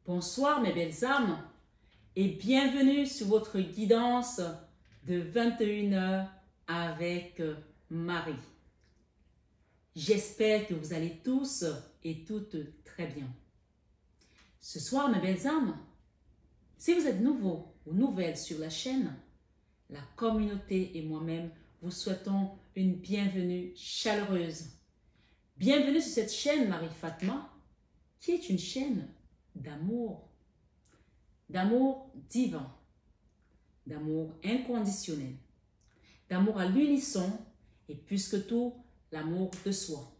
Bonsoir mes belles âmes et bienvenue sur votre guidance de 21h avec Marie. J'espère que vous allez tous et toutes très bien. Ce soir mes belles âmes, si vous êtes nouveaux ou nouvelles sur la chaîne, la communauté et moi-même vous souhaitons une bienvenue chaleureuse. Bienvenue sur cette chaîne Marie Fatma, qui est une chaîne d'amour divin, d'amour inconditionnel, d'amour à l'unisson et plus que tout, l'amour de soi.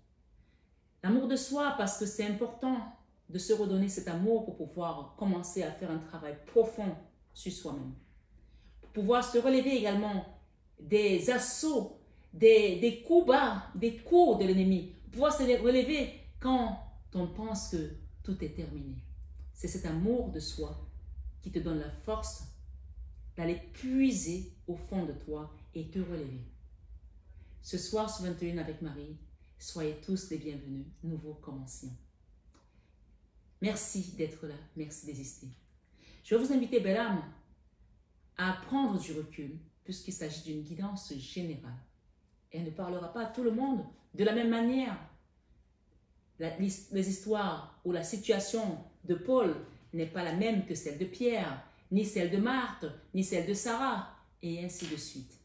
L'amour de soi parce que c'est important de se redonner cet amour pour pouvoir commencer à faire un travail profond sur soi-même. Pour pouvoir se relever également des assauts, des coups bas, des coups de l'ennemi. Pour pouvoir se relever quand on pense que tout est terminé. C'est cet amour de soi qui te donne la force d'aller puiser au fond de toi et te relever. Ce soir sur 21 avec Marie, soyez tous les bienvenus, nouveaux comme anciens. Merci d'être là, merci d'exister. Je vais vous inviter, belle âme, à prendre du recul puisqu'il s'agit d'une guidance générale. Elle ne parlera pas à tout le monde de la même manière. Les histoires ou la situation de Paul n'est pas la même que celle de Pierre, ni celle de Marthe, ni celle de Sarah, et ainsi de suite.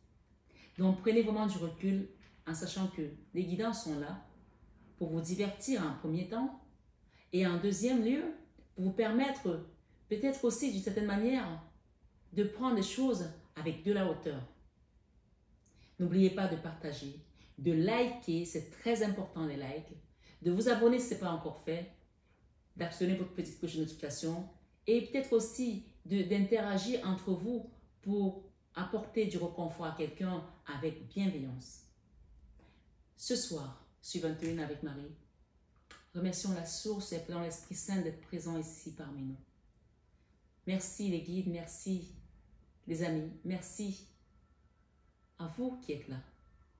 Donc prenez vraiment du recul en sachant que les guidances sont là pour vous divertir en premier temps, et en deuxième lieu, pour vous permettre peut-être aussi d'une certaine manière de prendre les choses avec de la hauteur. N'oubliez pas de partager, de liker, c'est très important les likes, de vous abonner si ce n'est pas encore fait, d'actionner votre petite cloche de notification et peut-être aussi d'interagir entre vous pour apporter du réconfort à quelqu'un avec bienveillance. Ce soir, sur 21 avec Marie, remercions la source et appelons l'Esprit Saint d'être présent ici parmi nous. Merci les guides, merci les amis, merci à vous qui êtes là.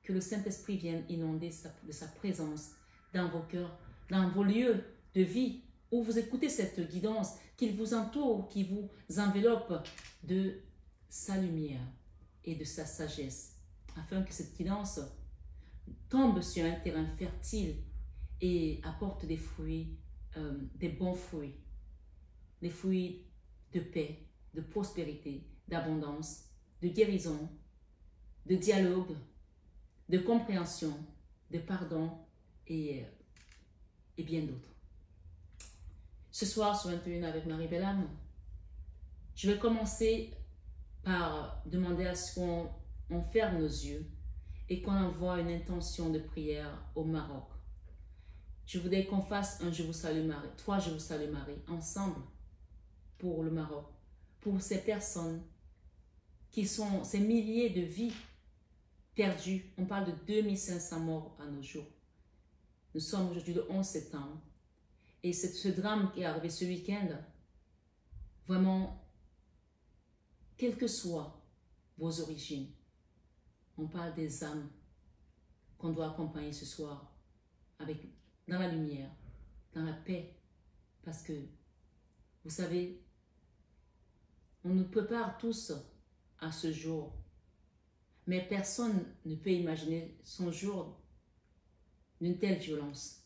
Que le Saint-Esprit vienne inonder de sa présence dans vos cœurs, dans vos lieux de vie, où vous écoutez cette guidance, qu'il vous entoure, qui vous enveloppe de sa lumière et de sa sagesse, afin que cette guidance tombe sur un terrain fertile et apporte des fruits, des bons fruits, des fruits de paix, de prospérité, d'abondance, de guérison, de dialogue, de compréhension, de pardon et bien d'autres. Ce soir, sur 21 avec Marie Belle-Âme, je vais commencer par demander à ce qu'on ferme nos yeux et qu'on envoie une intention de prière au Maroc. Je voudrais qu'on fasse un Je vous salue Marie, 3 Je vous salue Marie, ensemble pour le Maroc, pour ces personnes qui sont ces milliers de vies perdues. On parle de 2500 morts à nos jours. Nous sommes aujourd'hui le 11 septembre. Et ce drame qui est arrivé ce week-end, vraiment, quelles que soient vos origines, on parle des âmes qu'on doit accompagner ce soir dans la lumière, dans la paix. Parce que, vous savez, on nous prépare tous à ce jour. Mais personne ne peut imaginer son jour d'une telle violence.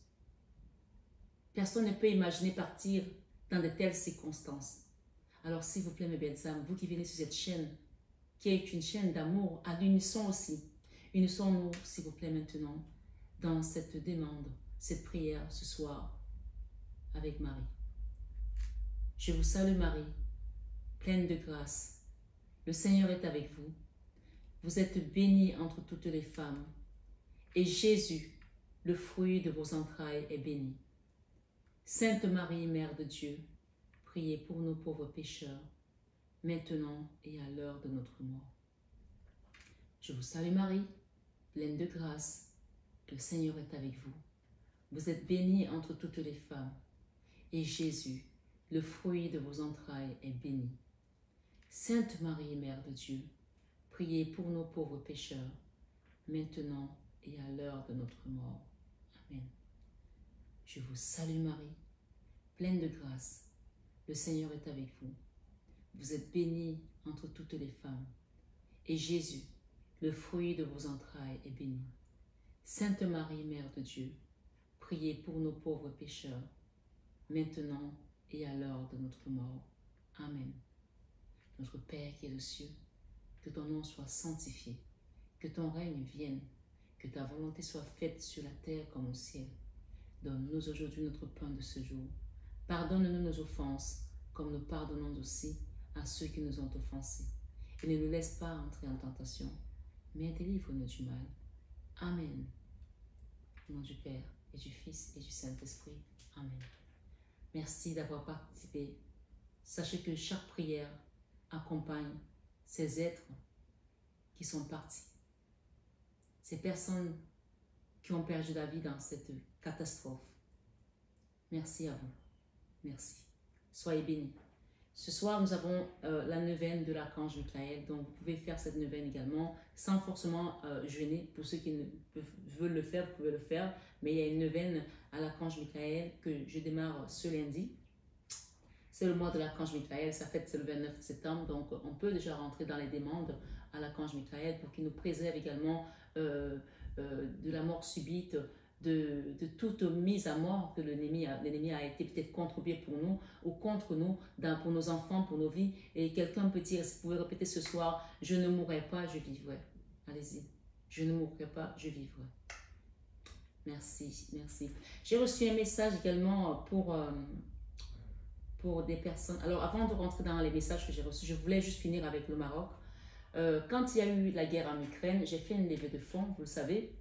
Personne ne peut imaginer partir dans de telles circonstances. Alors s'il vous plaît mes belles âmes, vous qui venez sur cette chaîne, qui est une chaîne d'amour, à l'unisson aussi, unissons-nous s'il vous plaît maintenant dans cette demande, cette prière ce soir avec Marie. Je vous salue Marie, pleine de grâce. Le Seigneur est avec vous. Vous êtes bénie entre toutes les femmes. Et Jésus, le fruit de vos entrailles, est béni. Sainte Marie, Mère de Dieu, priez pour nous pauvres pécheurs, maintenant et à l'heure de notre mort. Je vous salue Marie, pleine de grâce, le Seigneur est avec vous. Vous êtes bénie entre toutes les femmes, et Jésus, le fruit de vos entrailles, est béni. Sainte Marie, Mère de Dieu, priez pour nos pauvres pécheurs, maintenant et à l'heure de notre mort. Amen. Je vous salue Marie, pleine de grâce. Le Seigneur est avec vous. Vous êtes bénie entre toutes les femmes. Et Jésus, le fruit de vos entrailles, est béni. Sainte Marie, Mère de Dieu, priez pour nos pauvres pécheurs, maintenant et à l'heure de notre mort. Amen. Notre Père qui est aux cieux, que ton nom soit sanctifié, que ton règne vienne, que ta volonté soit faite sur la terre comme au ciel. Donne-nous aujourd'hui notre pain de ce jour. Pardonne-nous nos offenses, comme nous pardonnons aussi à ceux qui nous ont offensés. Et ne nous laisse pas entrer en tentation, mais délivre-nous du mal. Amen. Au nom du Père, et du Fils, et du Saint-Esprit. Amen. Merci d'avoir participé. Sachez que chaque prière accompagne ces êtres qui sont partis. Ces personnes qui ont perdu la vie dans cette catastrophe. Merci à vous. Merci. Soyez bénis. Ce soir, nous avons la neuvaine de l'archange Michael. Donc, vous pouvez faire cette neuvaine également sans forcément jeûner. Pour ceux qui veulent le faire, vous pouvez le faire. Mais il y a une neuvaine à l'archange Michael que je démarre ce lundi. C'est le mois de l'archange Michael. Sa fête, c'est le 29 septembre. Donc, on peut déjà rentrer dans les demandes à l'archange Michael pour qu'il nous préserve également de la mort subite, de toute mise à mort que l'ennemi a été peut-être contribué pour nous ou contre nous, pour nos enfants, pour nos vies. Et quelqu'un peut dire, si vous pouvez répéter ce soir, je ne mourrai pas, je vivrai. Allez-y, je ne mourrai pas, je vivrai. Merci, merci. J'ai reçu un message également pour des personnes. Alors, avant de rentrer dans les messages que j'ai reçus, je voulais juste finir avec le Maroc. Quand il y a eu la guerre en Ukraine, j'ai fait une levée de fonds, vous le savez,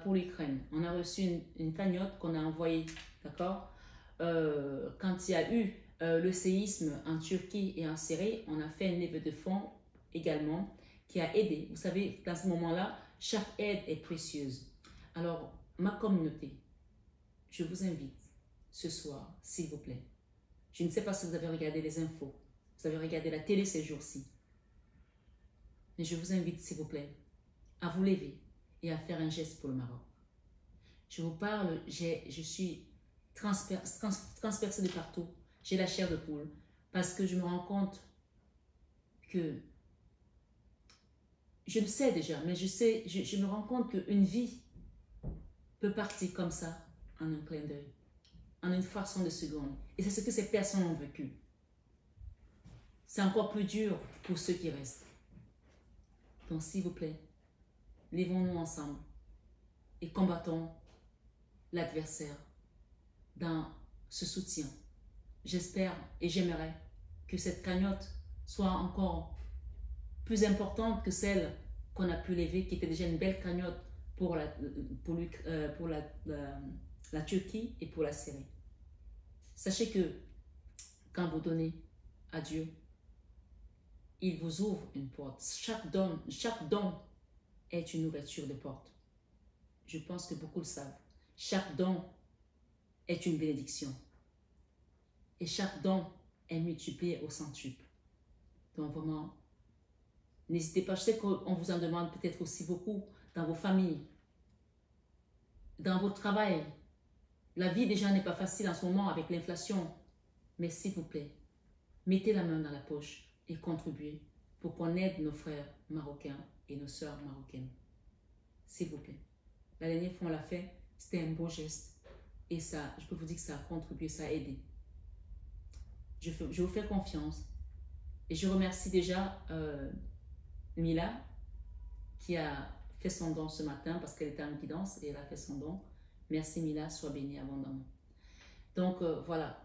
pour l'Ukraine. On a reçu une cagnotte qu'on a envoyée, d'accord? Quand il y a eu le séisme en Turquie et en Syrie, on a fait une levée de fonds également qui a aidé. Vous savez, dans ce moment-là, chaque aide est précieuse. Alors, ma communauté, je vous invite ce soir, s'il vous plaît. Je ne sais pas si vous avez regardé les infos, vous avez regardé la télé ces jours-ci. Mais je vous invite, s'il vous plaît, à vous lever et à faire un geste pour le Maroc. Je vous parle, je suis transpercée de partout. J'ai la chair de poule parce que je me rends compte que, je le sais déjà, mais je me rends compte qu'une vie peut partir comme ça en un clin d'œil, en une fraction de seconde. Et c'est ce que ces personnes ont vécu. C'est encore plus dur pour ceux qui restent. Donc, s'il vous plaît, levons-nous ensemble et combattons l'adversaire dans ce soutien. J'espère et j'aimerais que cette cagnotte soit encore plus importante que celle qu'on a pu lever, qui était déjà une belle cagnotte pour la Turquie et pour la Syrie. Sachez que quand vous donnez à Dieu, il vous ouvre une porte. Chaque don est une ouverture de porte. Je pense que beaucoup le savent. Chaque don est une bénédiction. Et chaque don est multiplié au centuple. Donc vraiment, n'hésitez pas. Je sais qu'on vous en demande peut-être aussi beaucoup dans vos familles, dans votre travail. La vie déjà n'est pas facile en ce moment avec l'inflation. Mais s'il vous plaît, mettez la main dans la poche et contribuer pour qu'on aide nos frères marocains et nos sœurs marocaines. S'il vous plaît. La dernière fois on l'a fait, c'était un beau geste. Et ça, je peux vous dire que ça a contribué, ça a aidé. Je vous fais confiance. Et je remercie déjà Mila qui a fait son don ce matin parce qu'elle était en guidance et elle a fait son don. Merci Mila, sois bénie abondamment. Donc voilà.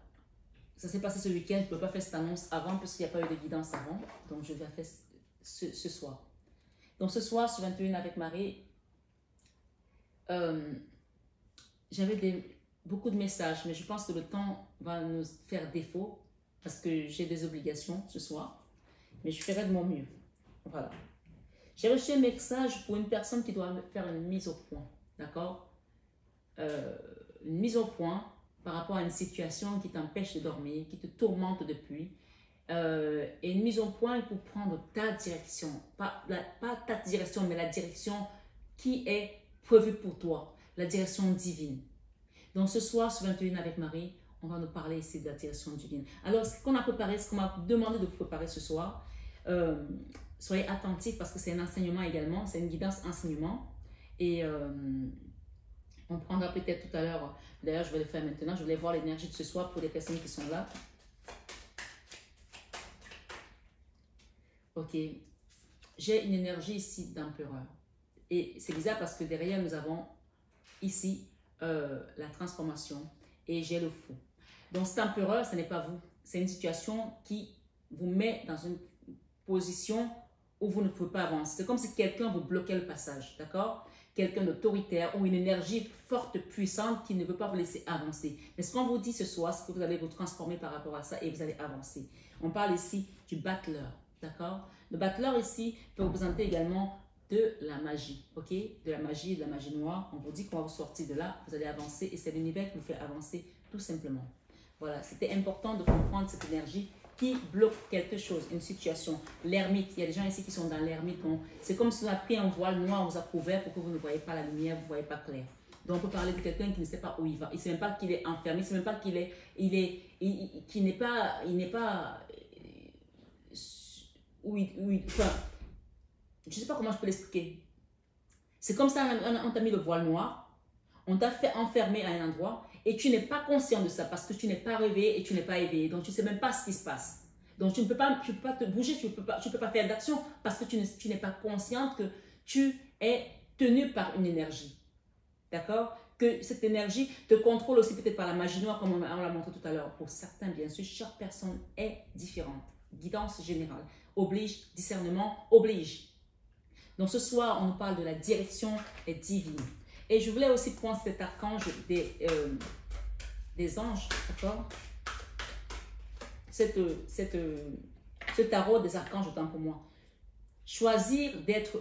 Ça s'est passé ce week-end, je ne peux pas faire cette annonce avant puisqu'il n'y a pas eu de guidance avant. Donc, je vais faire ce soir. Donc, ce soir, sur 21 avec Marie, j'avais beaucoup de messages, mais je pense que le temps va nous faire défaut parce que j'ai des obligations ce soir. Mais je ferai de mon mieux. Voilà. J'ai reçu un message pour une personne qui doit faire une mise au point. D'accord? Une mise au point par rapport à une situation qui t'empêche de dormir, qui te tourmente depuis. Et une mise au point pour prendre ta direction. Pas ta direction, mais la direction qui est prévue pour toi. La direction divine. Donc ce soir, sur 21 avec Marie, on va nous parler ici de l'attiration divine. Alors, ce qu'on a préparé, ce qu'on m'a demandé de vous préparer ce soir, soyez attentifs parce que c'est un enseignement également, c'est une guidance enseignement. Et on prendra peut-être tout à l'heure, d'ailleurs je vais le faire maintenant, je voulais voir l'énergie de ce soir pour les personnes qui sont là. Ok, j'ai une énergie ici d'empereur. Et c'est bizarre parce que derrière nous avons ici la transformation et j'ai le fou. Donc cet empereur, ce n'est pas vous. C'est une situation qui vous met dans une position où vous ne pouvez pas avancer. C'est comme si quelqu'un vous bloquait le passage, d'accord? Quelqu'un d'autoritaire ou une énergie forte, puissante qui ne veut pas vous laisser avancer. Mais ce qu'on vous dit ce soir, c'est que vous allez vous transformer par rapport à ça et vous allez avancer. On parle ici du battleur, d'accord? Le battleur ici peut représenter également de la magie, ok? De la magie noire. On vous dit qu'on va vous sortir de là, vous allez avancer et c'est l'univers qui vous fait avancer tout simplement. Voilà, c'était important de comprendre cette énergie qui bloque quelque chose, une situation. L'ermite, il y a des gens ici qui sont dans l'ermite. C'est comme si on a pris un voile noir, on vous a couvert pour que vous ne voyez pas la lumière, vous ne voyez pas clair. Donc on peut parler de quelqu'un qui ne sait pas où il va. Il ne sait même pas qu'il est enfermé, il ne sait même pas qu'il est, qu'il n'est pas, enfin, je ne sais pas comment je peux l'expliquer. C'est comme ça, on t'a mis le voile noir, on t'a fait enfermer à un endroit et tu n'es pas conscient de ça parce que tu n'es pas réveillé et tu n'es pas éveillé. Donc, tu ne sais même pas ce qui se passe. Donc, tu ne peux pas te bouger, tu ne peux pas faire d'action parce que tu n'es pas consciente que tu es tenu par une énergie. D'accord? Que cette énergie te contrôle aussi peut-être par la magie noire comme on l'a montré tout à l'heure. Pour certains, bien sûr, chaque personne est différente. Guidance générale. Oblige, discernement, oblige. Donc, ce soir, on nous parle de la direction divine. Et je voulais aussi prendre cet archange des anges, d'accord? Ce tarot des archanges, autant pour moi. Choisir d'être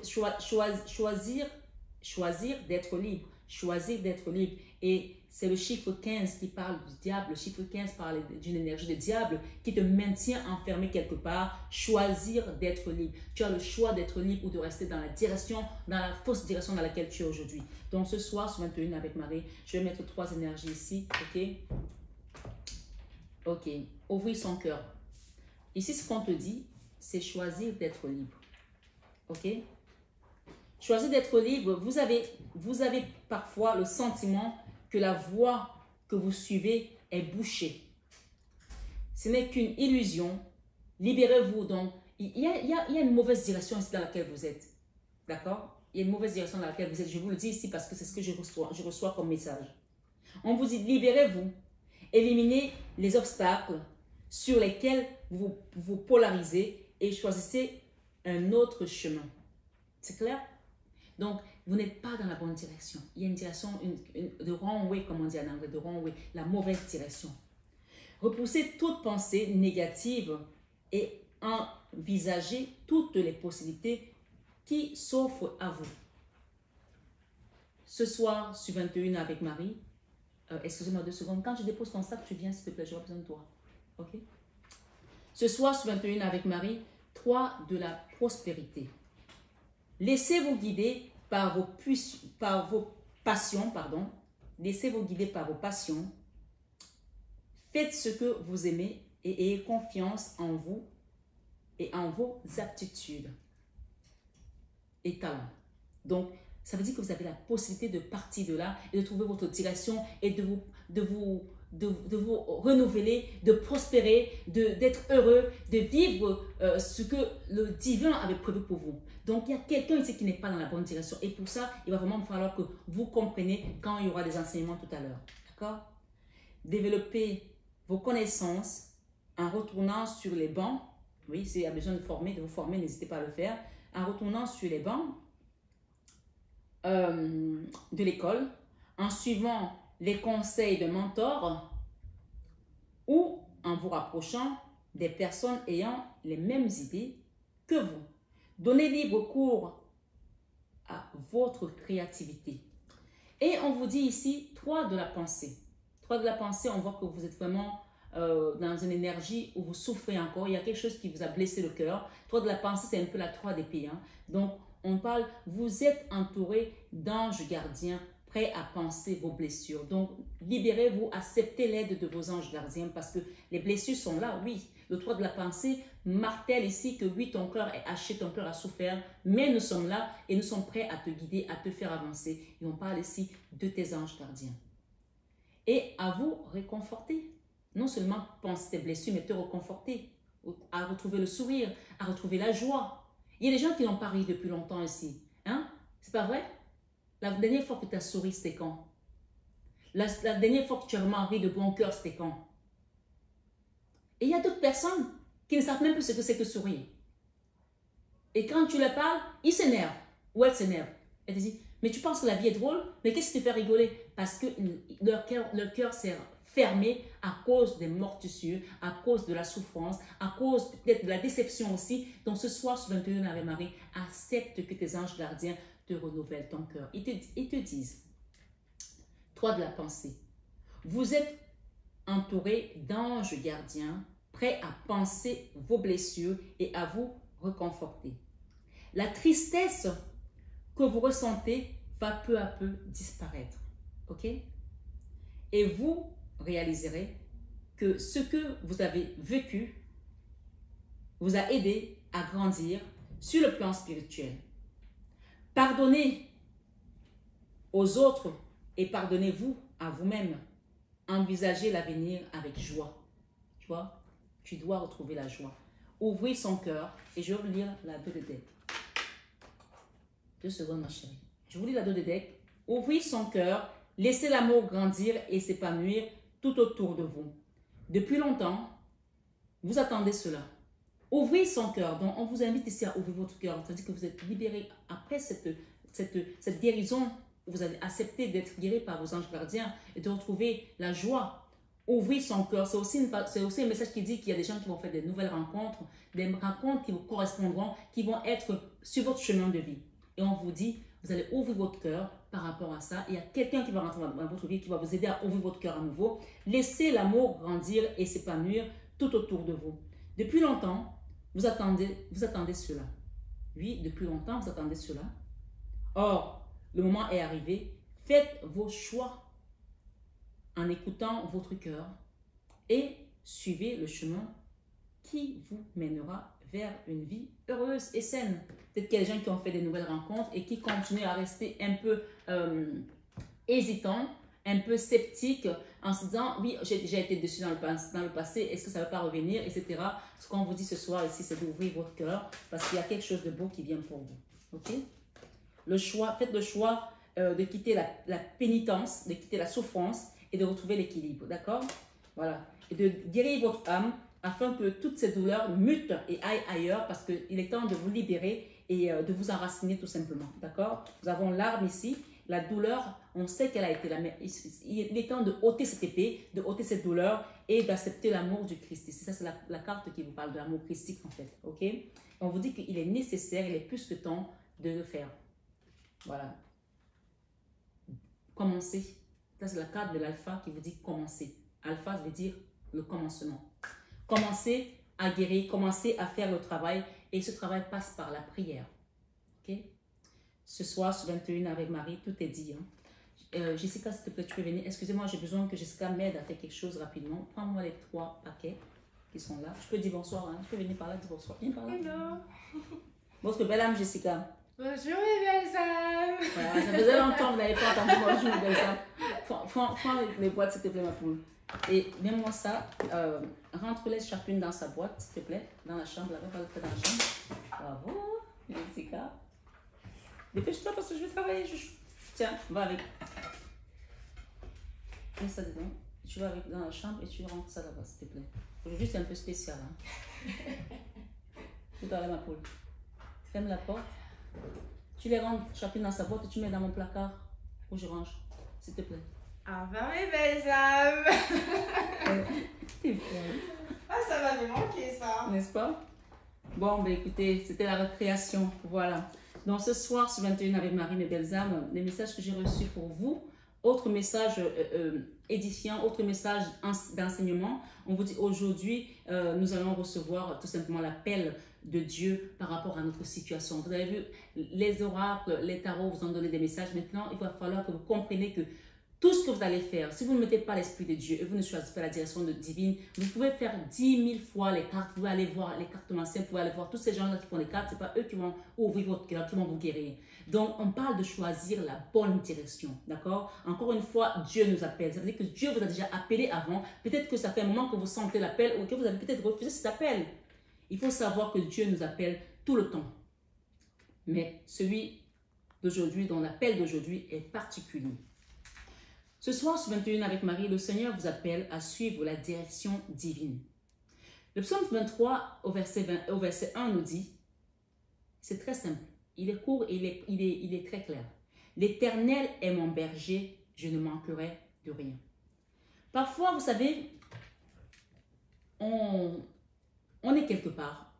libre. Choisir d'être libre. Et c'est le chiffre 15 qui parle du diable. Le chiffre 15 parle d'une énergie de diable qui te maintient enfermé quelque part. Choisir d'être libre. Tu as le choix d'être libre ou de rester dans la fausse direction dans laquelle tu es aujourd'hui. Donc ce soir, sur 21 avec Marie, je vais mettre 3 énergies ici. Ok? Ok. Ouvrir son cœur. Ici, ce qu'on te dit, c'est choisir d'être libre. Ok? Choisir d'être libre, vous avez parfois le sentiment que la voie que vous suivez est bouchée. Ce n'est qu'une illusion. Libérez-vous donc. Il y a une mauvaise direction ici dans laquelle vous êtes. D'accord? Il y a une mauvaise direction dans laquelle vous êtes. Je vous le dis ici parce que c'est ce que je reçois comme message. On vous dit libérez-vous. Éliminez les obstacles sur lesquels vous vous polarisez et choisissez un autre chemin. C'est clair? Donc, vous n'êtes pas dans la bonne direction. Il y a une direction, de wrong way, comme on dit en anglais, de wrong way, la mauvaise direction. Repoussez toute pensée négative et envisagez toutes les possibilités qui s'offrent à vous. Ce soir, sur 21 avec Marie, excusez-moi 2 secondes, quand je dépose ton sac, tu viens s'il te plaît, j'aurai besoin de toi. Ok? Ce soir, sur 21 avec Marie, 3 de la prospérité. Laissez-vous guider par vos passions, pardon. Laissez-vous guider par vos passions. Faites ce que vous aimez et ayez confiance en vous et en vos aptitudes et talents. Donc, ça veut dire que vous avez la possibilité de partir de là et de trouver votre direction et de vous renouveler, de prospérer, d'être heureux, de vivre ce que le divin avait prévu pour vous. Donc, il y a quelqu'un ici qui n'est pas dans la bonne direction. Et pour ça, il va vraiment falloir que vous compreniez quand il y aura des enseignements tout à l'heure. D'accord? Développez vos connaissances en retournant sur les bancs. Oui, s'il y a besoin de vous former, n'hésitez pas à le faire. En retournant sur les bancs de l'école, en suivant les conseils de mentors ou en vous rapprochant des personnes ayant les mêmes idées que vous. Donnez libre cours à votre créativité. Et on vous dit ici 3 de la pensée. 3 de la pensée, on voit que vous êtes vraiment dans une énergie où vous souffrez encore. Il y a quelque chose qui vous a blessé le cœur. 3 de la pensée, c'est un peu la 3 d'épée. Hein. Donc, on parle, vous êtes entouré d'anges gardiens prêt à panser vos blessures. Donc, libérez-vous, acceptez l'aide de vos anges gardiens parce que les blessures sont là, oui. Le 3 de la pensée martèle ici que oui, ton cœur est haché, ton cœur a souffert, mais nous sommes là et nous sommes prêts à te guider, à te faire avancer. Et on parle ici de tes anges gardiens. Et à vous réconforter. Non seulement penser tes blessures, mais te réconforter, à retrouver le sourire, à retrouver la joie. Il y a des gens qui n'ont pas ri depuis longtemps ici. Hein? C'est pas vrai? La dernière fois que tu as souri, c'était quand? La dernière fois que tu as vraiment ri de bon cœur, c'était quand? Et il y a d'autres personnes qui ne savent même plus ce que c'est que sourire. Et quand tu leur parles, ils s'énervent. Ou elles s'énervent. Elles te disent, mais tu penses que la vie est drôle? Mais qu'est-ce qui te fait rigoler? Parce que leur cœur s'est fermé à cause des morsures, à cause de la souffrance, à cause peut-être de la déception aussi. Donc ce soir, sur 21 Ave Marie, accepte que tes anges gardiens te renouvellent ton cœur. Ils te disent, toi de la pensée, vous êtes entouré d'anges gardiens prêts à panser vos blessures et à vous réconforter. La tristesse que vous ressentez va peu à peu disparaître. Ok? Et vous réaliserez que ce que vous avez vécu vous a aidé à grandir sur le plan spirituel. Pardonnez aux autres et pardonnez-vous à vous-même. Envisagez l'avenir avec joie. Tu vois, tu dois retrouver la joie. Ouvrez son cœur et je vais vous lire la 2 de deck. 2 secondes, ma chérie. Je vous lis la 2 de deck. Ouvrez son cœur, laissez l'amour grandir et s'épanouir tout autour de vous. Depuis longtemps, vous attendez cela. Ouvrez son cœur. Donc, on vous invite ici à ouvrir votre cœur. C'est-à-dire que vous êtes libéré après cette guérison. Vous avez accepté d'être guéri par vos anges gardiens et de retrouver la joie. Ouvrez son cœur. C'est aussi un message qui dit qu'il y a des gens qui vont faire des nouvelles rencontres, des rencontres qui vous correspondront, qui vont être sur votre chemin de vie. Et on vous dit, vous allez ouvrir votre cœur par rapport à ça. Il y a quelqu'un qui va rentrer dans votre vie, qui va vous aider à ouvrir votre cœur à nouveau. Laissez l'amour grandir et s'épanouir tout autour de vous. Depuis longtemps, vous attendez cela. Oui, depuis longtemps, vous attendez cela. Or, le moment est arrivé. Faites vos choix en écoutant votre cœur et suivez le chemin qui vous mènera vers une vie heureuse et saine. Peut-être qu'il y a des gens qui ont fait des nouvelles rencontres et qui continuent à rester un peu hésitants, un peu sceptiques en se disant « Oui, j'ai déjà été déçu dans le passé, est-ce que ça ne va pas revenir ?» etc. Ce qu'on vous dit ce soir ici, c'est d'ouvrir votre cœur parce qu'il y a quelque chose de beau qui vient pour vous. Ok? Faites le choix de quitter la pénitence, de quitter la souffrance et de retrouver l'équilibre. D'accord? Voilà. Et de guérir votre âme afin que toutes ces douleurs mutent et aillent ailleurs parce qu'il est temps de vous libérer et de vous enraciner tout simplement. D'accord? Nous avons l'arme ici. La douleur, on sait qu'elle a été là, mais il est temps de ôter cette épée, de ôter cette douleur et d'accepter l'amour du Christ. Ça, c'est la carte qui vous parle de l'amour christique en fait. Ok? On vous dit qu'il est nécessaire, il est plus que temps de le faire. Voilà. Commencez. Ça, c'est la carte de l'alpha qui vous dit commencer. Alpha veut dire le commencement. Commencez à guérir, commencez à faire le travail et ce travail passe par la prière. Ok? Ce soir, sur 21 avec Marie, tout est dit. Hein? Jessica, s'il te plaît, tu peux venir. Excusez-moi, j'ai besoin que Jessica m'aide à faire quelque chose rapidement. Prends-moi les 3 paquets qui sont là. Je peux dire bonsoir. Hein? Tu peux venir par là, dire bonsoir. Viens par là. Hello. Votre belle âme, Jessica. Bonjour mes belles âmes. Voilà, ça faisait longtemps que vous n'avez pas entendu bonjour mes belles âmes. Prends les boîtes, s'il te plaît, ma poule. Et mets-moi ça. Rentre-les chacune dans sa boîte, s'il te plaît. Dans la chambre, là-bas, va le faire dans la chambre. Bravo, Jessica. Dépêche-toi parce que je vais travailler. Tiens, va avec. Mets ça dedans. Tu vas avec dans la chambre et tu rentres ça là-bas, s'il te plaît. Aujourd'hui, c'est un peu spécial. Hein? Tout à l'heure, ma poule. Ferme la porte. Tu les rentres chacune dans sa boîte et tu mets dans mon placard où je range, s'il te plaît. Au revoir mes belles âmes. Ah, ça m'avait manqué ça. N'est-ce pas? Bon, ben écoutez, c'était la récréation. Voilà. Donc ce soir, sur 21 avec Marie, mes belles âmes, les messages que j'ai reçus pour vous autre message édifiant, autre message d'enseignement. On vous dit aujourd'hui, nous allons recevoir tout simplement l'appel de Dieu par rapport à notre situation. Vous avez vu, les oracles, les tarots vous ont donné des messages. Maintenant, il va falloir que vous compreniez que tout ce que vous allez faire, si vous ne mettez pas l'Esprit de Dieu et vous ne choisissez pas la direction divine, vous pouvez faire 10 000 fois les cartes. Vous pouvez aller voir les cartomanciens, vous pouvez aller voir tous ces gens-là qui font les cartes. Ce n'est pas eux qui vont ouvrir votre cœur, qui vont vous guérir. Donc, on parle de choisir la bonne direction. D'accord? Encore une fois, Dieu nous appelle. Ça veut dire que Dieu vous a déjà appelé avant. Peut-être que ça fait un moment que vous sentez l'appel ou que vous avez peut-être refusé cet appel. Il faut savoir que Dieu nous appelle tout le temps. Mais celui d'aujourd'hui, dont l'appel d'aujourd'hui est particulier. Ce soir, sur 21 avec Marie, le Seigneur vous appelle à suivre la direction divine. Le psaume 23 au verset 1 nous dit, c'est très simple, il est court et il est très clair. L'Éternel est mon berger, je ne manquerai de rien. Parfois, vous savez, on est quelque part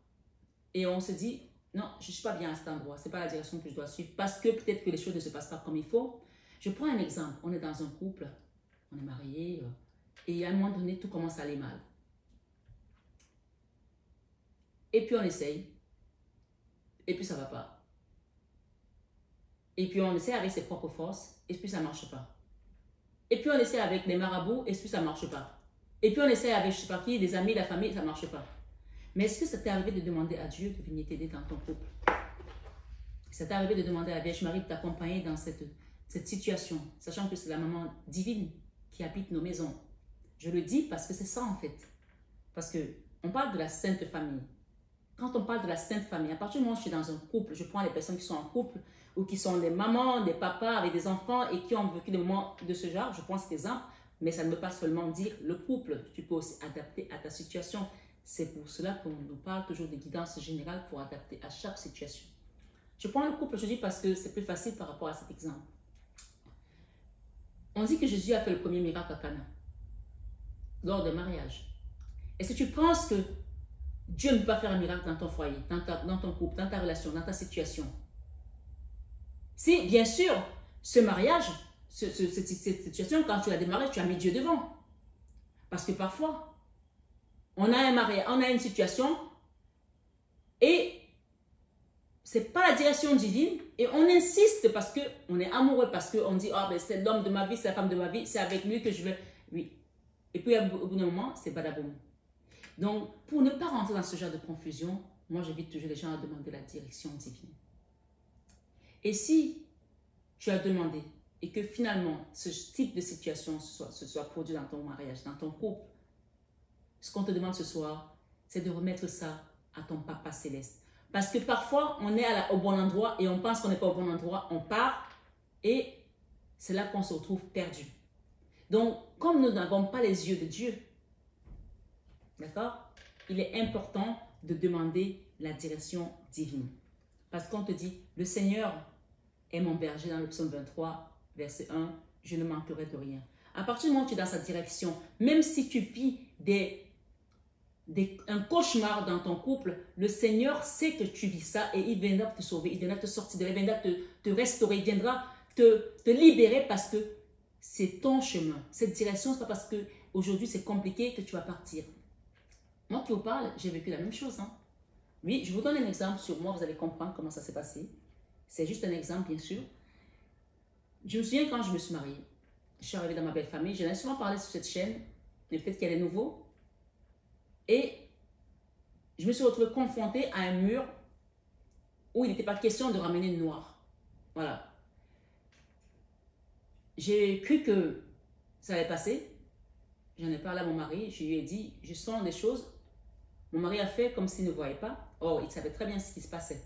et on se dit, non, je ne suis pas bien à cet endroit, ce n'est pas la direction que je dois suivre parce que peut-être que les choses ne se passent pas comme il faut. Je prends un exemple, on est dans un couple, on est mariés et à un moment donné, tout commence à aller mal. Et puis on essaye, et puis ça ne va pas. Et puis on essaie avec ses propres forces, et puis ça ne marche pas. Et puis on essaie avec les marabouts, et puis ça ne marche pas. Et puis on essaie avec, je ne sais pas qui, des amis, la famille, ça ne marche pas. Mais est-ce que ça t'est arrivé de demander à Dieu de venir t'aider dans ton couple? Ça t'est arrivé de demander à la Vierge Marie de t'accompagner dans cette situation, sachant que c'est la maman divine qui habite nos maisons. Je le dis parce que c'est ça en fait. Parce qu'on parle de la Sainte Famille. Quand on parle de la Sainte Famille, à partir du moment où je suis dans un couple, je prends les personnes qui sont en couple ou qui sont des mamans, des papas avec des enfants et qui ont vécu des moments de ce genre, je prends cet exemple, mais ça ne veut pas seulement dire le couple. Tu peux aussi adapter à ta situation. C'est pour cela qu'on nous parle toujours de guidance générale pour adapter à chaque situation. Je prends le couple aujourd'hui parce que c'est plus facile par rapport à cet exemple. On dit que Jésus a fait le premier miracle à Cana, lors d'un mariage. Est-ce que tu penses que Dieu ne peut pas faire un miracle dans ton foyer, dans ton couple, dans ta relation, dans ta situation? Si, bien sûr, ce mariage, cette situation, quand tu l'as démarré, tu as mis Dieu devant. Parce que parfois, on a un mariage, on a une situation et c'est pas la direction divine et on insiste parce qu'on est amoureux, parce qu'on dit, oh, ben, c'est l'homme de ma vie, c'est la femme de ma vie, c'est avec lui que je veux. Oui. Et puis au bout d'un moment, c'est badaboum. Donc, pour ne pas rentrer dans ce genre de confusion, moi j'invite toujours les gens à demander la direction divine. Et si tu as demandé et que finalement ce type de situation se soit produit dans ton mariage, dans ton couple, ce qu'on te demande ce soir, c'est de remettre ça à ton Papa Céleste. Parce que parfois, on est au bon endroit et on pense qu'on n'est pas au bon endroit, on part et c'est là qu'on se retrouve perdu. Donc, comme nous n'avons pas les yeux de Dieu, d'accord, il est important de demander la direction divine. Parce qu'on te dit, le Seigneur est mon berger dans le psaume 23, verset 1, je ne manquerai de rien. À partir du moment où tu es dans sa direction, même si tu vis un cauchemar dans ton couple, le Seigneur sait que tu vis ça et il viendra te sauver, il viendra te sortir de là, il viendra te restaurer, il viendra te libérer parce que c'est ton chemin. Cette direction, ce n'est pas parce qu'aujourd'hui c'est compliqué que tu vas partir. Moi qui vous parle, j'ai vécu la même chose. Hein. Oui, je vous donne un exemple sur moi, vous allez comprendre comment ça s'est passé. C'est juste un exemple, bien sûr. Je me souviens quand je me suis mariée, je suis arrivée dans ma belle famille, j'en ai souvent parlé sur cette chaîne, mais peut-être qu'elle est nouveau. Et je me suis retrouvée confrontée à un mur où il n'était pas question de ramener une noire. Voilà. J'ai cru que ça allait passer. J'en ai parlé à mon mari. Je lui ai dit, je sens des choses. Mon mari a fait comme s'il ne voyait pas. Or, il savait très bien ce qui se passait.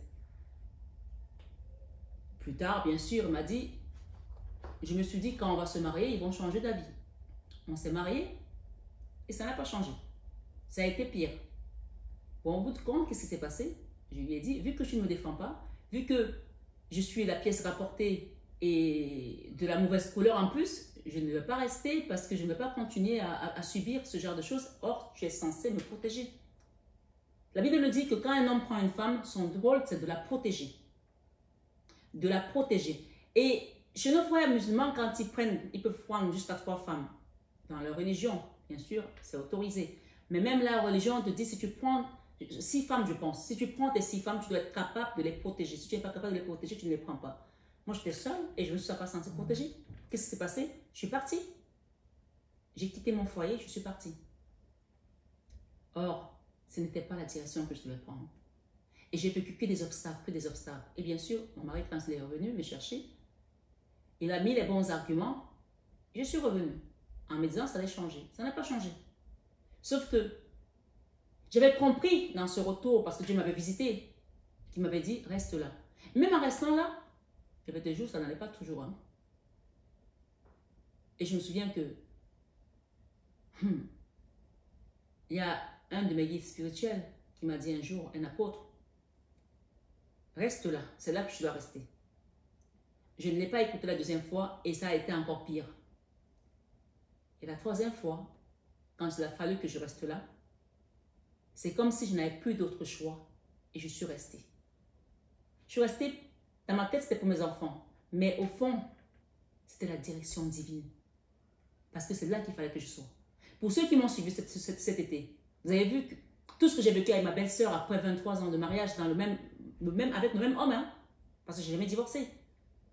Plus tard, bien sûr, il m'a dit, je me suis dit, quand on va se marier, ils vont changer d'avis. On s'est mariés et ça n'a pas changé. Ça a été pire. Bon, au bout de compte, qu'est-ce qui s'est passé? Je lui ai dit, vu que tu ne me défends pas, vu que je suis la pièce rapportée et de la mauvaise couleur en plus, je ne vais pas rester parce que je ne vais pas continuer à subir ce genre de choses. Or, tu es censé me protéger. La Bible nous dit que quand un homme prend une femme, son rôle, c'est de la protéger. De la protéger. Et Chez nos frères musulmans, quand ils prennent, ils peuvent prendre jusqu'à 3 femmes. Dans leur religion, bien sûr, c'est autorisé. Mais même la religion te dit, si tu prends 6 femmes, je pense, si tu prends tes 6 femmes, tu dois être capable de les protéger. Si tu n'es pas capable de les protéger, tu ne les prends pas. Moi, j'étais seule et je ne me suis pas sentie protégée. Qu'est-ce qui s'est passé? Je suis partie. J'ai quitté mon foyer, je suis partie. Or, ce n'était pas la direction que je devais prendre. Et j'ai vécu que des obstacles, que des obstacles. Et bien sûr, mon mari, quand il est revenu me chercher, il a mis les bons arguments. Je suis revenue en me disant que ça allait changer. Ça n'a pas changé. Sauf que j'avais compris dans ce retour, parce que Dieu m'avait visité, qui m'avait dit, reste là. Même en restant là, il y avait des jours, ça n'allait pas toujours. Hein. Et je me souviens que il y a un de mes guides spirituels qui m'a dit un jour, un apôtre, reste là, c'est là que tu dois rester. Je ne l'ai pas écouté la deuxième fois et ça a été encore pire. Et la troisième fois, quand il a fallu que je reste là, c'est comme si je n'avais plus d'autre choix et je suis restée. Je suis restée, dans ma tête c'était pour mes enfants, mais au fond, c'était la direction divine. Parce que c'est là qu'il fallait que je sois. Pour ceux qui m'ont suivi cet été, vous avez vu que tout ce que j'ai vécu avec ma belle-sœur après 23 ans de mariage dans avec le même homme, hein, parce que je n'ai jamais divorcé.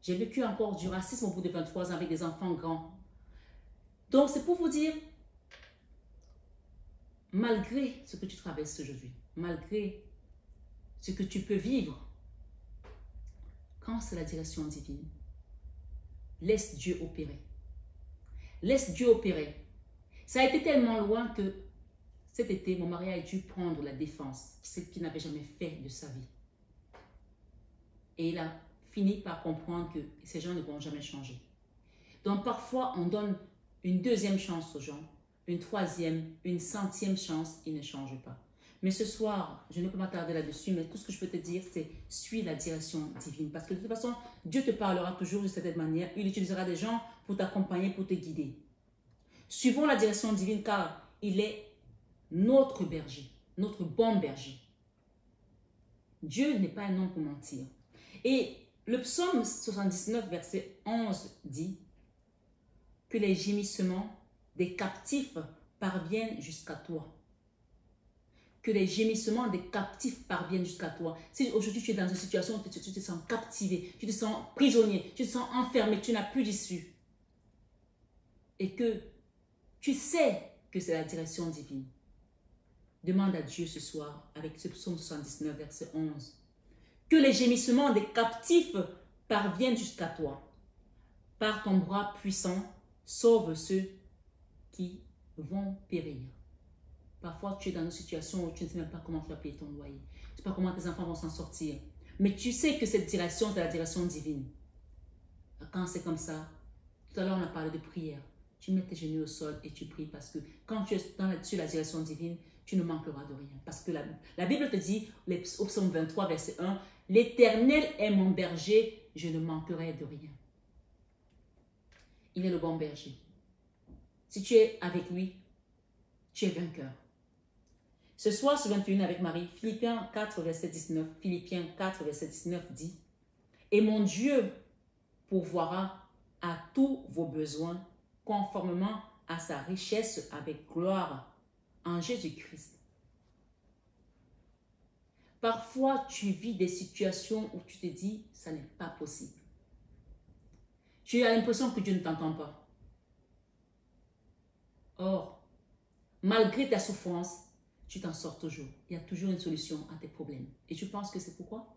J'ai vécu encore du racisme au bout de 23 ans avec des enfants grands. Donc c'est pour vous dire, malgré ce que tu traverses aujourd'hui, malgré ce que tu peux vivre, quand c'est la direction divine, laisse Dieu opérer. Laisse Dieu opérer. Ça a été tellement loin que cet été, mon mari a dû prendre la défense, ce qu'il n'avait jamais fait de sa vie. Et il a fini par comprendre que ces gens ne vont jamais changer. Donc parfois, on donne une deuxième chance aux gens, une troisième, une centième chance, ils ne changent pas. Mais ce soir, je ne peux pas m'attarder là-dessus, mais tout ce que je peux te dire, c'est suis la direction divine. Parce que de toute façon, Dieu te parlera toujours de cette manière. Il utilisera des gens pour t'accompagner, pour te guider. Suivons la direction divine car il est notre berger, notre bon berger. Dieu n'est pas un homme pour mentir. Et le psaume 79, verset 11 dit que les gémissements des captifs parviennent jusqu'à toi. Que les gémissements des captifs parviennent jusqu'à toi. Si aujourd'hui tu es dans une situation où tu te sens captivé, tu te sens prisonnier, tu te sens enfermé, tu n'as plus d'issue. Et que tu sais que c'est la direction divine. Demande à Dieu ce soir, avec ce psaume 79, verset 11, que les gémissements des captifs parviennent jusqu'à toi. Par ton bras puissant, sauve ceux qui vont périr. Parfois, tu es dans une situation où tu ne sais même pas comment tu vas payer ton loyer. Tu ne sais pas comment tes enfants vont s'en sortir. Mais tu sais que cette direction, c'est la direction divine. Quand c'est comme ça, tout à l'heure, on a parlé de prière. Tu mets tes genoux au sol et tu pries parce que quand tu es sur la direction divine, tu ne manqueras de rien. Parce que la Bible te dit, au psaume 23, verset 1, « L'Éternel est mon berger, je ne manquerai de rien. » Il est le bon berger. Si tu es avec lui, tu es vainqueur. Ce soir, sur 21 avec Marie, Philippiens 4, verset 19, Philippiens 4, verset 19 dit, « Et mon Dieu pourvoira à tous vos besoins conformément à sa richesse avec gloire en Jésus-Christ. » Parfois, tu vis des situations où tu te dis, ça n'est pas possible. Tu as l'impression que Dieu ne t'entend pas. Or, malgré ta souffrance, tu t'en sors toujours. Il y a toujours une solution à tes problèmes. Et tu penses que c'est pourquoi?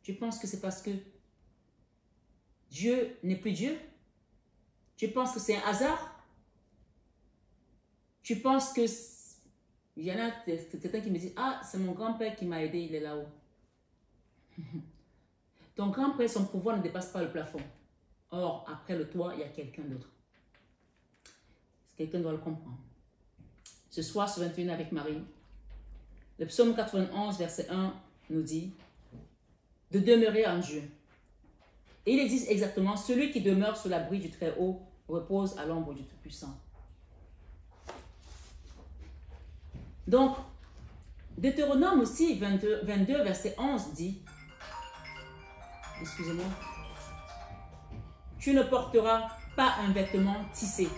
Tu penses que c'est parce que Dieu n'est plus Dieu? Tu penses que c'est un hasard? Tu penses que... Il y en a certains qui me disent, ah, c'est mon grand-père qui m'a aidé, il est là-haut. Ton grand-père, son pouvoir ne dépasse pas le plafond. Or, après le toit, il y a quelqu'un d'autre. Quelqu'un doit le comprendre. Ce soir, sur 21 avec Marie, le psaume 91, verset 1 nous dit de demeurer en Dieu. Et il existe exactement, celui qui demeure sous l'abri du Très-Haut repose à l'ombre du Tout-Puissant. Donc, Deutéronome aussi, 22, verset 11 dit, excusez-moi, tu ne porteras pas un vêtement tissé.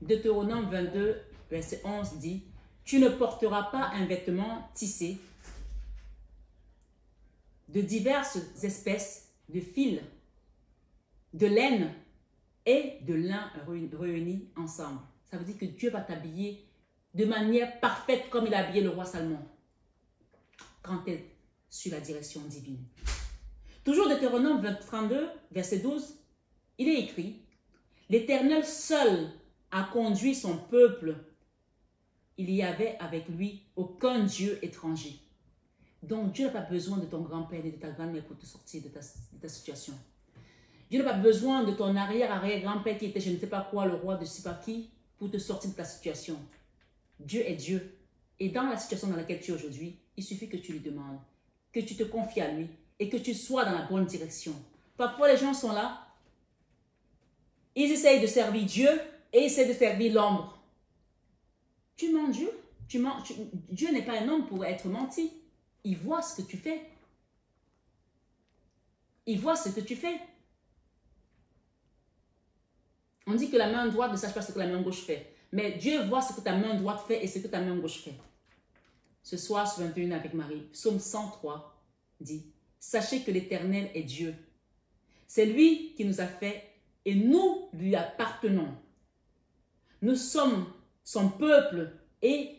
Deutéronome 22, verset 11 dit, tu ne porteras pas un vêtement tissé de diverses espèces de fils, de laine et de lin réunis ensemble. Ça veut dire que Dieu va t'habiller de manière parfaite comme il a habillé le roi Salomon quand tu es sur la direction divine. Toujours Deutéronome 32, verset 12, il est écrit, l'Éternel seul a conduit son peuple. Il y avait avec lui aucun Dieu étranger. Donc Dieu n'a pas besoin de ton grand-père et de ta grand-mère pour te sortir de ta situation. Dieu n'a pas besoin de ton arrière-arrière-grand-père qui était je ne sais pas quoi, le roi de je ne sais pas qui, pour te sortir de ta situation. Dieu est Dieu. Et dans la situation dans laquelle tu es aujourd'hui, il suffit que tu lui demandes, que tu te confies à lui et que tu sois dans la bonne direction. Parfois, les gens sont là, ils essayent de servir Dieu et ils essayent de servir l'ombre. Tu mens Dieu. Dieu n'est pas un homme pour être menti. Il voit ce que tu fais. Il voit ce que tu fais. On dit que la main droite ne sache pas ce que la main gauche fait. Mais Dieu voit ce que ta main droite fait et ce que ta main gauche fait. Ce soir, sur 21 avec Marie, psaume 103 dit, sachez que l'Éternel est Dieu. C'est lui qui nous a fait et nous lui appartenons. Nous sommes son peuple et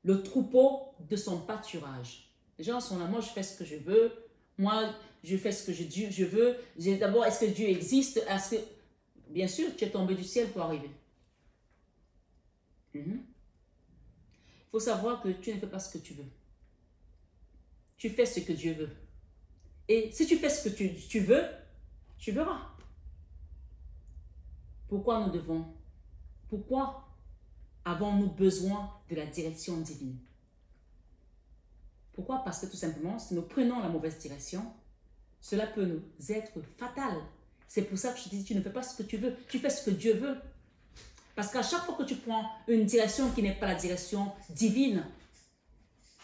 le troupeau de son pâturage. Les gens sont là, moi je fais ce que je veux, moi je fais ce que je veux. D'abord, est-ce que Dieu existe? Bien sûr, tu es tombé du ciel pour arriver. Il faut savoir que tu ne fais pas ce que tu veux. Tu fais ce que Dieu veut. Et si tu fais ce que tu veux, tu verras. Pourquoi avons-nous besoin de la direction divine? Pourquoi? Parce que tout simplement, si nous prenons la mauvaise direction, cela peut nous être fatal. C'est pour ça que je te dis, tu ne fais pas ce que tu veux, tu fais ce que Dieu veut. Parce qu'à chaque fois que tu prends une direction qui n'est pas la direction divine,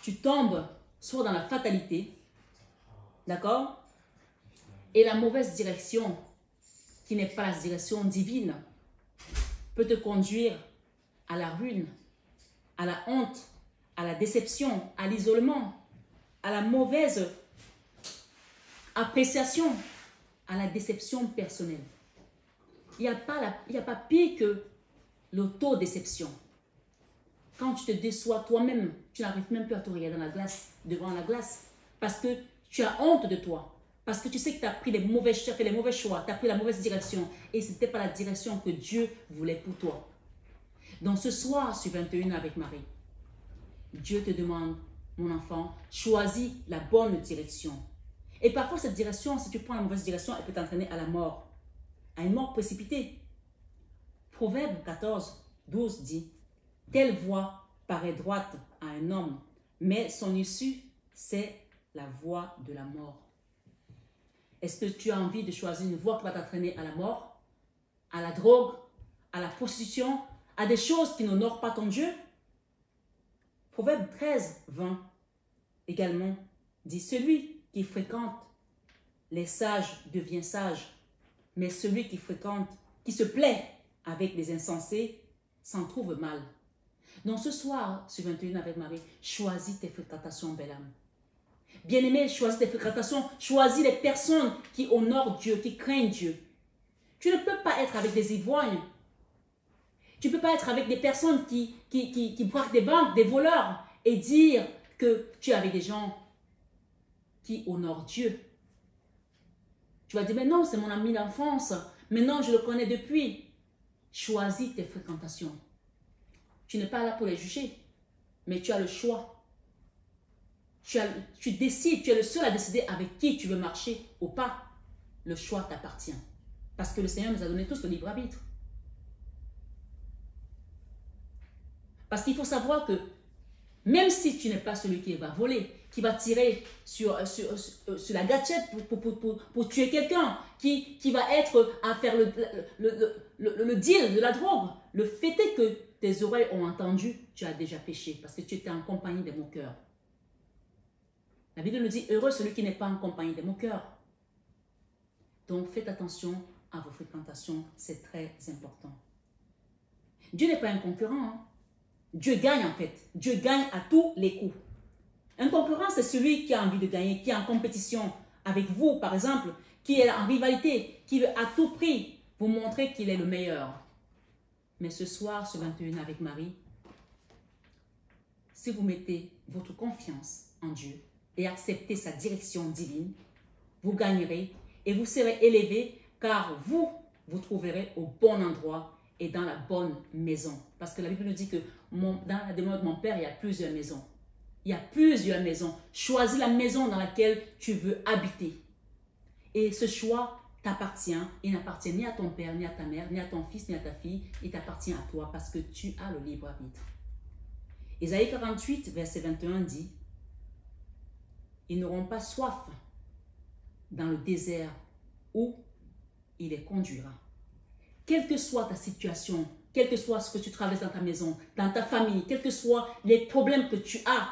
tu tombes soit dans la fatalité, d'accord? Et la mauvaise direction, qui n'est pas la direction divine, peut te conduire à la ruine, à la honte, à la déception, à l'isolement, à la mauvaise appréciation, à la déception personnelle. Il n'y a pas pire que l'autodéception. Quand tu te déçois toi-même, tu n'arrives même plus à te regarder dans la glace, devant la glace, parce que tu as honte de toi, parce que tu sais que tu as pris les mauvais choix, tu as pris la mauvaise direction, et ce n'était pas la direction que Dieu voulait pour toi. Donc ce soir, sur 21 avec Marie, Dieu te demande, mon enfant, choisis la bonne direction. Et parfois cette direction, si tu prends la mauvaise direction, elle peut t'entraîner à la mort, à une mort précipitée. Proverbe 14, 12 dit, « Telle voie paraît droite à un homme, mais son issue, c'est la voie de la mort. » Est-ce que tu as envie de choisir une voie qui va t'entraîner à la mort, à la drogue, à la prostitution, à des choses qui n'honorent pas ton Dieu? Proverbe 13, 20 également dit, « Celui qui fréquente les sages devient sage, mais celui qui se plaît avec les insensés s'en trouve mal. » Donc ce soir, sur 21 avec Marie, choisis tes fréquentations, belle âme. Bien-aimé, choisis tes fréquentations, choisis les personnes qui honorent Dieu, qui craignent Dieu. Tu ne peux pas être avec des ivrognes. Tu ne peux pas être avec des personnes qui braquent des banques, des voleurs, et dire que tu es avec des gens qui honorent Dieu. Tu vas dire, mais non, c'est mon ami d'enfance. Mais non, je le connais depuis. Choisis tes fréquentations. Tu n'es pas là pour les juger, mais tu as le choix. Tu décides, tu es le seul à décider avec qui tu veux marcher ou pas. Le choix t'appartient. Parce que le Seigneur nous a donné tous le libre arbitre. Parce qu'il faut savoir que même si tu n'es pas celui qui va voler, qui va tirer sur la gâchette pour tuer quelqu'un, qui va être à faire le deal de la drogue, le fait est que tes oreilles ont entendu, tu as déjà péché parce que tu étais en compagnie de mon cœur. La Bible nous dit, heureux celui qui n'est pas en compagnie des moqueurs. Donc faites attention à vos fréquentations, c'est très important. Dieu n'est pas un concurrent. Hein. Dieu gagne en fait. Dieu gagne à tous les coups. Un concurrent, c'est celui qui a envie de gagner, qui est en compétition avec vous, par exemple, qui est en rivalité, qui veut à tout prix vous montrer qu'il est le meilleur. Mais ce soir, ce 21 avec Marie, si vous mettez votre confiance en Dieu et acceptez sa direction divine, vous gagnerez et vous serez élevé car vous trouverez au bon endroit et dans la bonne maison. Parce que la Bible nous dit que dans la demeure de mon Père, il y a plusieurs maisons. Il y a plusieurs maisons. Choisis la maison dans laquelle tu veux habiter. Et ce choix t'appartient. Il n'appartient ni à ton père, ni à ta mère, ni à ton fils, ni à ta fille. Il t'appartient à toi parce que tu as le libre arbitre. Ésaïe 48, verset 21 dit, « Ils n'auront pas soif dans le désert où il les conduira. » Quelle que soit ta situation, quel que soit ce que tu traverses dans ta maison, dans ta famille, quels que soient les problèmes que tu as,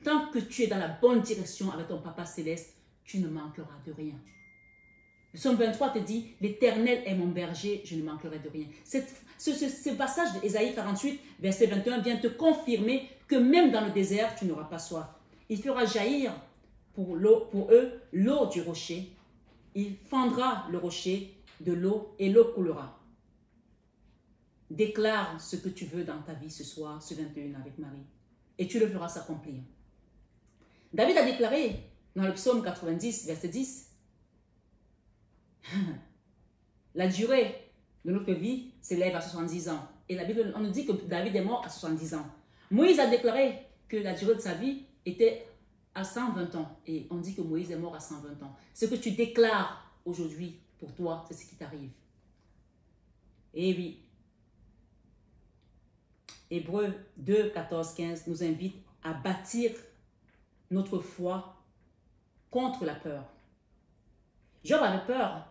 tant que tu es dans la bonne direction avec ton Papa Céleste, tu ne manqueras de rien. Le psaume 23 te dit, « L'Éternel est mon berger, je ne manquerai de rien. » Ce passage d'Ésaïe 48, verset 21 vient te confirmer que même dans le désert, tu n'auras pas soif. Il fera jaillir pour eux l'eau du rocher. Il fendra le rocher de l'eau et l'eau coulera. Déclare ce que tu veux dans ta vie ce soir, ce 21 avec Marie, et tu le feras s'accomplir. David a déclaré dans le psaume 90, verset 10, la durée de notre vie s'élève à 70 ans. Et la Bible, on nous dit que David est mort à 70 ans. Moïse a déclaré que la durée de sa vie était à 120 ans. Et on dit que Moïse est mort à 120 ans. Ce que tu déclares aujourd'hui pour toi, c'est ce qui t'arrive. Et oui. Hébreux 2, 14, 15 nous invite à bâtir notre foi contre la peur. Job avait peur.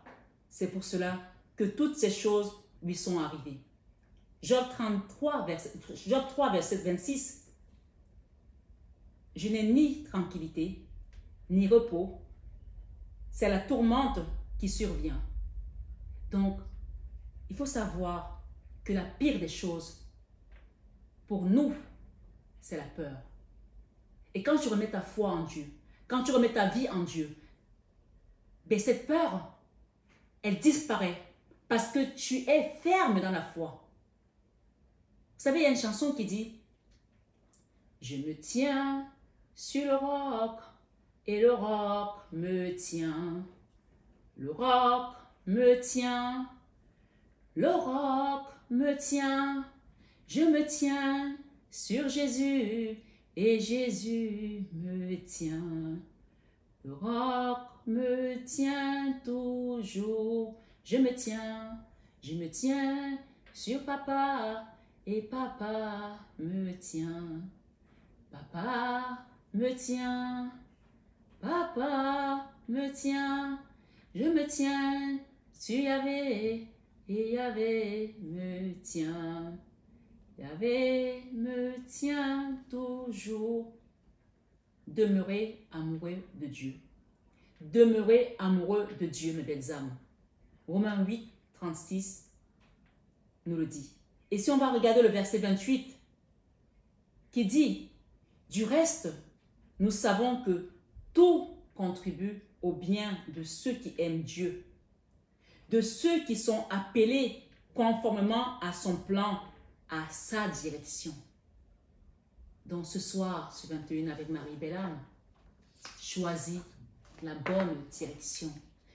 C'est pour cela que toutes ces choses lui sont arrivées. Job 3, verset 26. Je n'ai ni tranquillité, ni repos. C'est la tourmente qui survient. Donc, il faut savoir que la pire des choses, pour nous, c'est la peur. Et quand tu remets ta foi en Dieu, quand tu remets ta vie en Dieu, ben cette peur, elle disparaît parce que tu es ferme dans la foi. Vous savez, il y a une chanson qui dit « Je me tiens sur le roc et le roc me tient. Le roc me tient, le roc me tient. Je me tiens sur Jésus et Jésus me tient. Le roc me tient toujours. Je me tiens sur papa et papa me tient. Papa me tient, papa me tient. Je me tiens sur Yahvé et Yahvé me tient. Yahvé me tient toujours. Demeurez amoureux de Dieu. Demeurez amoureux de Dieu, mes belles âmes. Romains 8, 36 nous le dit. Et si on va regarder le verset 28 qui dit « Du reste, nous savons que tout contribue au bien de ceux qui aiment Dieu, de ceux qui sont appelés conformément à son plan, à sa direction. » Donc ce soir, ce 21 avec Marie Belle-Âme, choisis la bonne direction.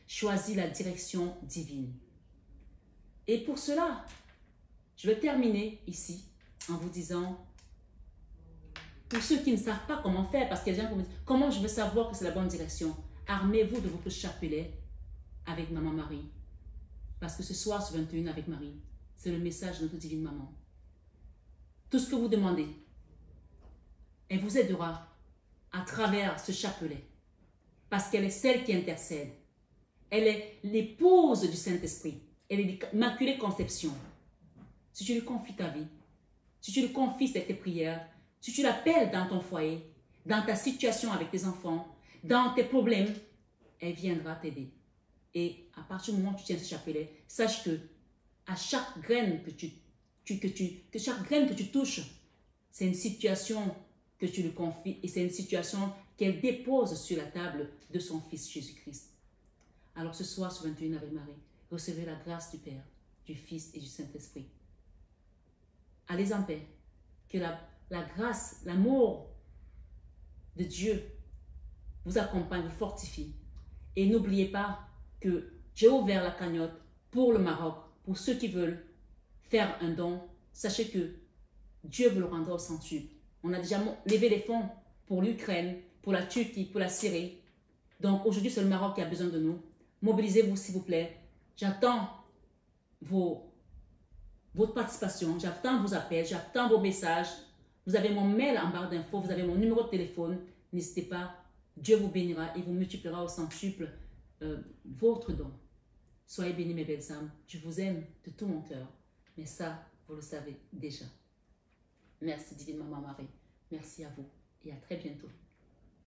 Choisis la direction divine. Et pour cela, je vais terminer ici en vous disant, pour ceux qui ne savent pas comment faire, parce qu'il y a des gens qui me disent, comment je vais savoir que c'est la bonne direction? Armez-vous de votre chapelet avec Maman Marie. Parce que ce soir, ce 21 avec Marie, c'est le message de notre divine maman. Tout ce que vous demandez, elle vous aidera à travers ce chapelet. Parce qu'elle est celle qui intercède. Elle est l'épouse du Saint-Esprit. Elle est l'Immaculée Conception. Si tu lui confies ta vie, si tu lui confies tes prières, si tu l'appelles dans ton foyer, dans ta situation avec tes enfants, dans tes problèmes, elle viendra t'aider. Et à partir du moment où tu tiens ce chapelet, sache que à chaque graine chaque graine que tu touches, c'est une situation que tu lui confies et c'est une situation qu'elle dépose sur la table de son Fils Jésus-Christ. Alors ce soir, sur 21 avec Marie, recevez la grâce du Père, du Fils et du Saint-Esprit. Allez en paix. Que la grâce, l'amour de Dieu vous accompagne, vous fortifie. Et n'oubliez pas que j'ai ouvert la cagnotte pour le Maroc, pour ceux qui veulent faire un don. Sachez que Dieu vous le rendra au centuple. On a déjà levé les fonds pour l'Ukraine, pour la Turquie, pour la Syrie. Donc aujourd'hui, c'est le Maroc qui a besoin de nous. Mobilisez-vous, s'il vous plaît. J'attends votre participation, j'attends vos appels, j'attends vos messages. Vous avez mon mail en barre d'infos, vous avez mon numéro de téléphone. N'hésitez pas, Dieu vous bénira et vous multipliera au centuple votre don. Soyez bénis mes belles âmes, je vous aime de tout mon cœur. Mais ça, vous le savez déjà. Merci divine Maman Marie, merci à vous et à très bientôt.